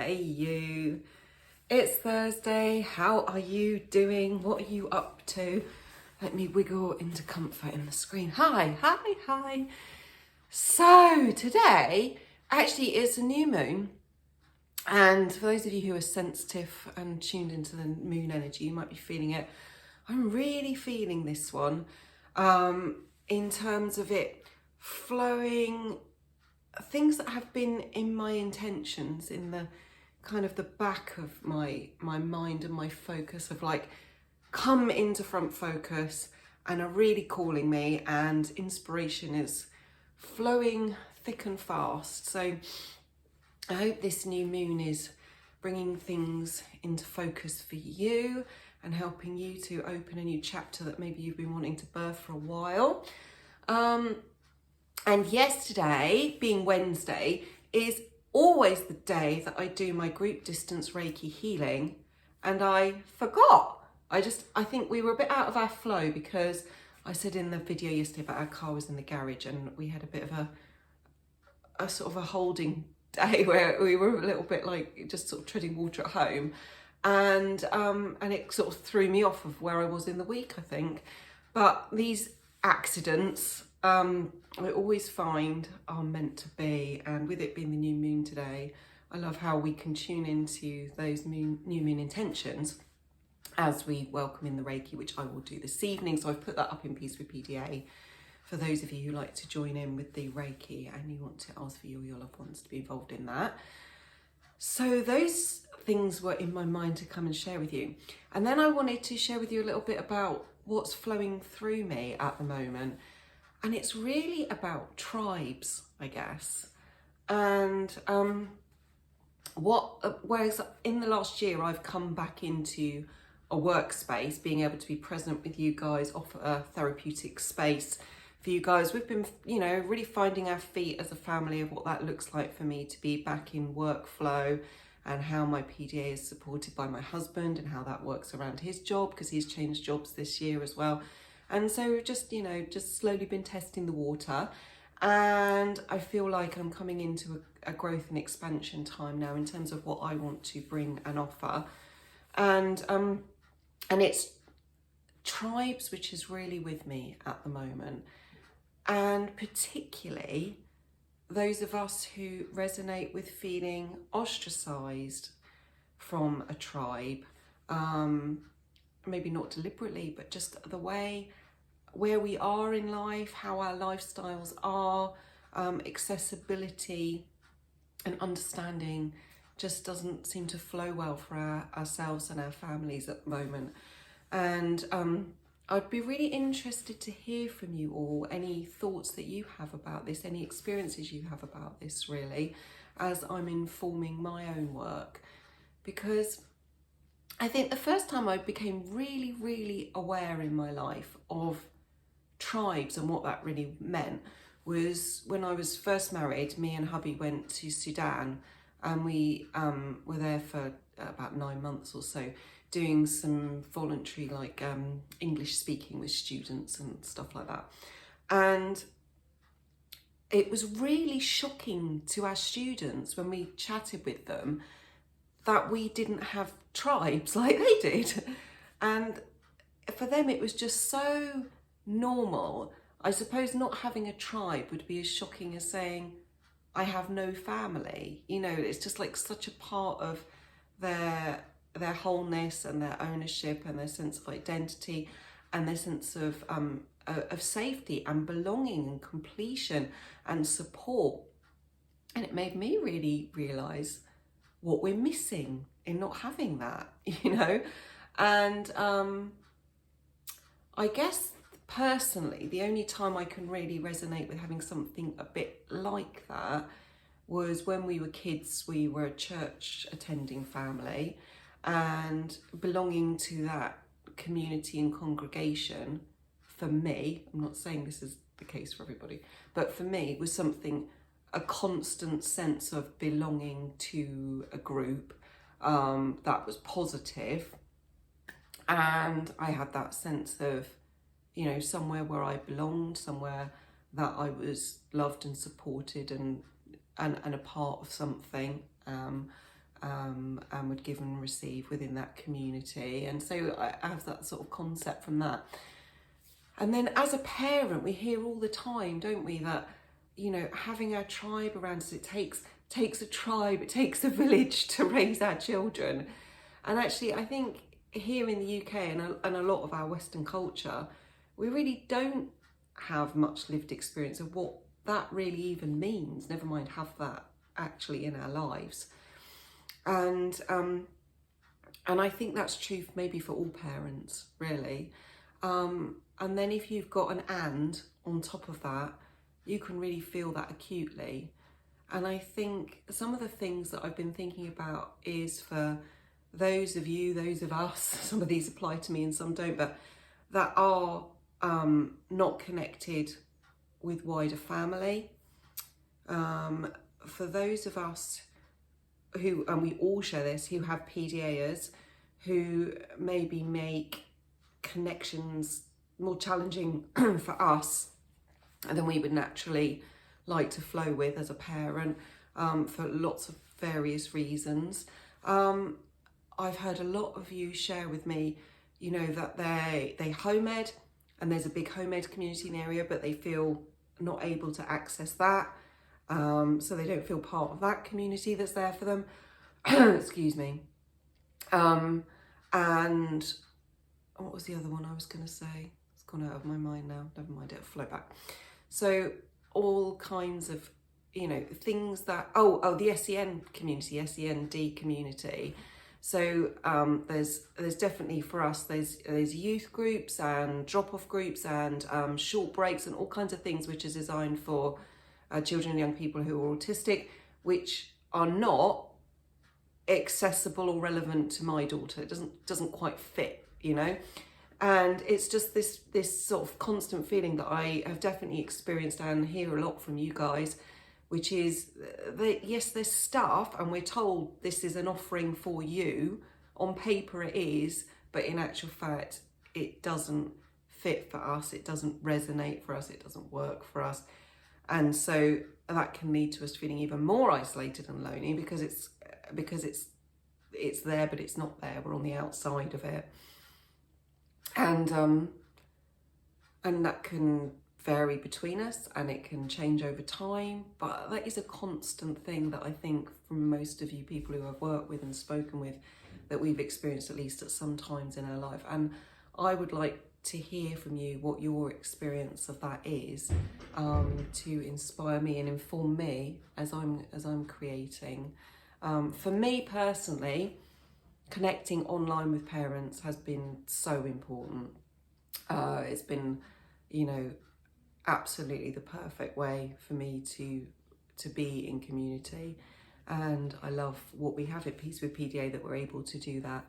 Hey you, it's Thursday. How are you doing? What are you up to? Let me wiggle into comfort in the screen. Hi. So today, actually it's a new moon. And for those of you who are sensitive and tuned into the moon energy, you might be feeling it. I'm really feeling this one in terms of it flowing, things that have been in my intentions, in the kind of the back of my mind and my focus of like come into front focus and are really calling me, and inspiration is flowing thick and fast. So I hope this new moon is bringing things into focus for you and helping you to open a new chapter that maybe you've been wanting to birth for a while. And yesterday, being Wednesday, is always the day that I do my group distance Reiki healing, and I forgot. I think we were a bit out of our flow because I said in the video yesterday about our car was in the garage and we had a bit of a sort of a holding day where we were a little bit like just sort of treading water at home, and it sort of threw me off of where I was in the week, I think. But these accidents, I always find are meant to be, and with it being the new moon today, I love how we can tune into those new moon intentions as we welcome in the Reiki, which I will do this evening. So I've put that up in Peace with PDA for those of you who like to join in with the Reiki and you want to ask for your loved ones to be involved in that. So those things were in my mind to come and share with you. And then I wanted to share with you a little bit about what's flowing through me at the moment. And it's really about tribes, I guess. And whereas in the last year, I've come back into a workspace, being able to be present with you guys, offer a therapeutic space for you guys. We've been, really finding our feet as a family of what that looks like for me to be back in workflow, and how my PDA is supported by my husband and how that works around his job, because he's changed jobs this year as well. And so just slowly been testing the water, and I feel like I'm coming into a growth and expansion time now in terms of what I want to bring and offer. And it's tribes, which is really with me at the moment. And particularly those of us who resonate with feeling ostracized from a tribe, maybe not deliberately, but just the way where we are in life, how our lifestyles are, accessibility and understanding just doesn't seem to flow well for ourselves and our families at the moment. And I'd be really interested to hear from you all, any thoughts that you have about this, any experiences you have about this, really, as I'm informing my own work. Because I think the first time I became really, really aware in my life of tribes and what that really meant was when I was first married. Me and hubby went to Sudan, and we were there for about 9 months or so, doing some voluntary English speaking with students and stuff like that. And it was really shocking to our students when we chatted with them that we didn't have tribes like they did. And for them it was just so normal. I suppose not having a tribe would be as shocking as saying I have no family. It's just like such a part of their wholeness and their ownership and their sense of identity and their sense of safety and belonging and completion and support. And it made me really realise what we're missing in not having that, And I guess personally, the only time I can really resonate with having something a bit like that was when we were kids. We were a church attending family, and belonging to that community and congregation, for me, I'm not saying this is the case for everybody, but for me was a constant sense of belonging to a group that was positive. And I had that sense of, somewhere where I belonged, somewhere that I was loved and supported and a part of something. and would give and receive within that community. And so I have that sort of concept from that. And then as a parent, we hear all the time, don't we, that, you know, having our tribe around us, it takes a tribe, it takes a village to raise our children. And actually, I think here in the UK and a lot of our Western culture, we really don't have much lived experience of what that really even means, never mind have that actually in our lives. And I think that's true maybe for all parents, really. And then if you've got an and on top of that, you can really feel that acutely. And I think some of the things that I've been thinking about is for those of you, those of us, some of these apply to me and some don't, but that are not connected with wider family. For those of us who, and we all share this, who have PDAers, who maybe make connections more challenging for us than we would naturally like to flow with as a parent, for lots of various reasons. I've heard a lot of you share with me, you know, that they home ed, and there's a big home ed community in the area, but they feel not able to access that. So they don't feel part of that community that's there for them. Excuse me. And what was the other one I was going to say? It's gone out of my mind now. Never mind, it'll flow back. So all kinds of, you know, things that, the SEN community, SEND community. So there's definitely for us, there's youth groups and drop-off groups and short breaks and all kinds of things which is designed for children and young people who are autistic, which are not accessible or relevant to my daughter. It doesn't quite fit, you know. And it's just this sort of constant feeling that I have definitely experienced and hear a lot from you guys, which is that yes, there's stuff and we're told this is an offering for you. On paper it is, but in actual fact, it doesn't fit for us. It doesn't resonate for us. It doesn't work for us. And so that can lead to us feeling even more isolated and lonely because it's there, but it's not there. We're on the outside of it. And that can vary between us and it can change over time, but that is a constant thing that I think from most of you people who I've worked with and spoken with, that we've experienced at least at some times in our life. And I would like to hear from you what your experience of that is, to inspire me and inform me as I'm creating. For me personally, connecting online with parents has been so important. It's been, you know, absolutely the perfect way for me to be in community, and I love what we have at Peace with PDA that we're able to do that.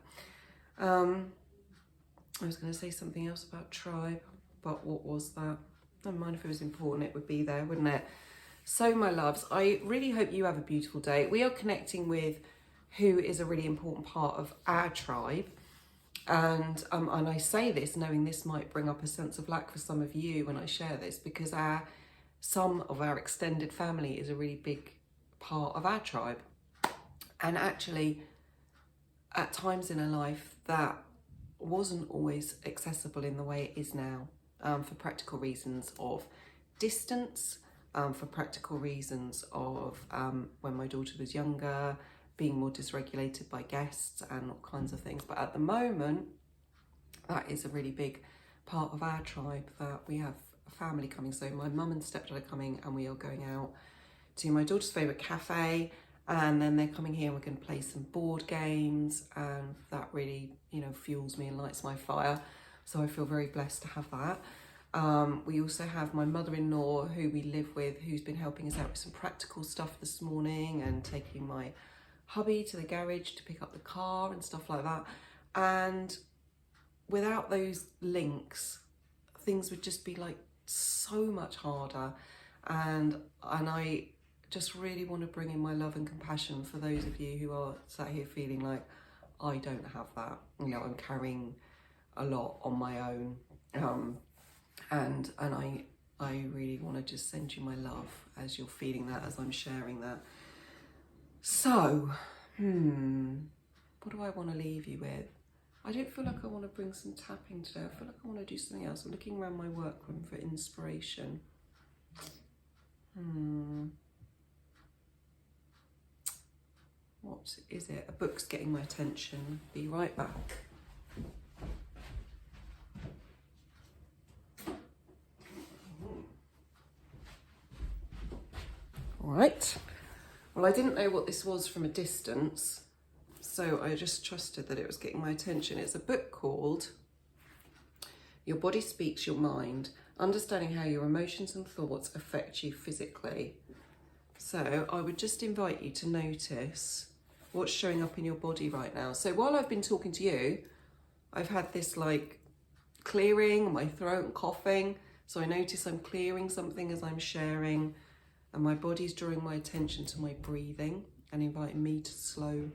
I was going to say something else about tribe, but what was that? Never mind, if it was important it would be there, wouldn't it? So my loves, I really hope you have a beautiful day. We are connecting with who is a really important part of our tribe. And I say this knowing this might bring up a sense of lack for some of you when I share this, because some of our extended family is a really big part of our tribe. And actually, at times in our life, that wasn't always accessible in the way it is now, for practical reasons of distance, for practical reasons of when my daughter was younger, being more dysregulated by guests and all kinds of things. But at the moment, that is a really big part of our tribe, that we have a family coming. So my mum and stepdad are coming and we are going out to my daughter's favourite cafe, and then they're coming here and we're going to play some board games, and that really, you know, fuels me and lights my fire. So I feel very blessed to have that. We also have my mother-in-law who we live with, who's been helping us out with some practical stuff this morning and taking my hubby to the garage to pick up the car and stuff like that. And without those links, things would just be like so much harder. And I just really want to bring in my love and compassion for those of you who are sat here feeling like, I don't have that. You know, I'm carrying a lot on my own. And I really want to just send you my love as you're feeling that, as I'm sharing that. So What do I want to leave you with? I don't feel like I want to bring some tapping today. I feel like I want to do something else. I'm looking around my workroom for inspiration. What is it? A book's getting my attention. Be right back. All right. Well, I didn't know what this was from a distance, so I just trusted that it was getting my attention. It's a book called Your Body Speaks Your Mind, Understanding How Your Emotions and Thoughts Affect You Physically. So I would just invite you to notice what's showing up in your body right now. So while I've been talking to you, I've had this like clearing, my throat and coughing. So I notice I'm clearing something as I'm sharing, and my body's drawing my attention to my breathing and inviting me to slow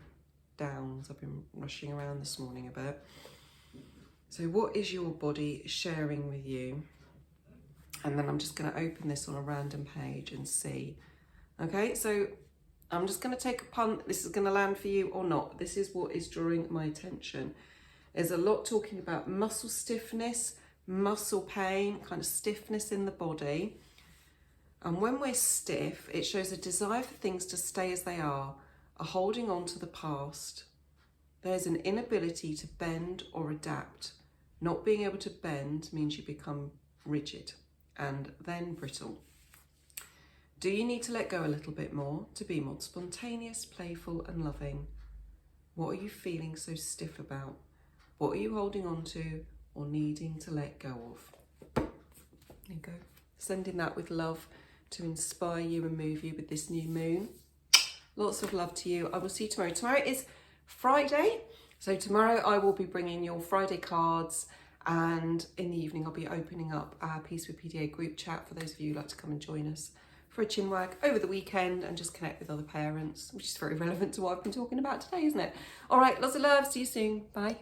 down. So I've been rushing around this morning a bit. So what is your body sharing with you? And then I'm just going to open this on a random page and see. Okay, so I'm just going to take a punt. This is going to land for you or not. This is what is drawing my attention. There's a lot talking about muscle stiffness, muscle pain, kind of stiffness in the body. And when we're stiff, it shows a desire for things to stay as they are, a holding on to the past. There's an inability to bend or adapt. Not being able to bend means you become rigid and then brittle. Do you need to let go a little bit more to be more spontaneous, playful and loving? What are you feeling so stiff about? What are you holding on to or needing to let go of? There you go. Sending that with love to inspire you and move you with this new moon. Lots of love to you. I will see you tomorrow. Tomorrow is Friday. So tomorrow I will be bringing your Friday cards, and in the evening I'll be opening up our Peace with PDA group chat for those of you who like to come and join us for a chin wag over the weekend and just connect with other parents, which is very relevant to what I've been talking about today, isn't it? All right, lots of love. See you soon. Bye.